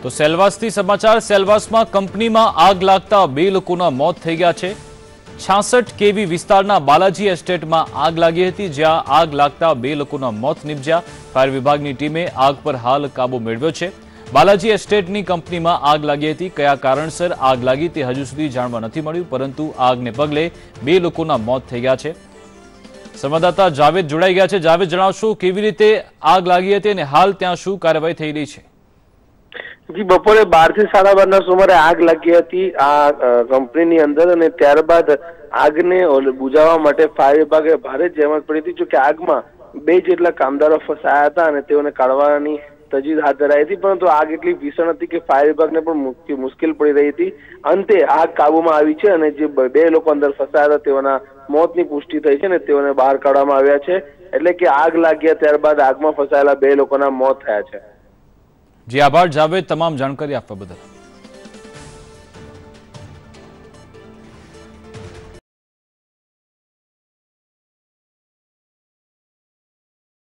તો સેલવાસથી સમાચાર। સેલવાસમાં કંપનીમાં આગ લાગતા 2 લોકોના મોત થઈ ગયા છે। 66 કેવી વિસ્તારના બાલાજી એસ્ટેટમાં આગ લાગી હતી, જ્યાં આગ લાગતા 2 લોકોના મોત નીપજ્યા। ફાયર વિભાગની ટીમે આગ પર હાલ કાબુ મેળવ્યો છે। બાલાજી એસ્ટેટની કંપનીમાં આગ લાગી હતી। કયા કારણસર આગ લાગી તે હજુ સુધી જાણવા નથી મળ્યું, પરંતુ આગને પગલે 2 લોકોના મોત થઈ ગયા છે। સંવાદદાતા જાવેદ જોડાઈ ગયા છે। જાવેદ, જણાવશો કેવી રીતે આગ લાગી હતી અને હાલ ત્યાં શું કાર્યવાહી થઈ રહી છે? જી, બપોરે 12 થી 12:30 સુમારે આગ લાગી હતી આ કંપનીની અંદર અને ત્યારબાદ આગને બુઝાવવા માટે ફાયર વિભાગે ભારે જહેમત પડી હતી। જોકે આગમાં 2 જેટલા કામદારો ફસાયા હતા અને તેઓને કાઢવાની તજવીજ હાથ ધરાઈ હતી, પરંતુ આગ એટલી ભીષણ હતી કે ફાયર વિભાગને પણ મુશ્કેલ પડી રહી હતી। અંતે આગ કાબુમાં આવી છે અને જે 2 લોકો અંદર ફસાયા હતા તેઓના મોતની પુષ્ટિ થઈ છે અને તેઓને બહાર કાઢવામાં આવ્યા છે। એટલે કે આગ લાગ્યા ત્યારબાદ આગમાં ફસાયેલા 2 લોકોના મોત થયા છે। જી આભાર જાવેદ, તમામ જાણકારી આપવા બદલ।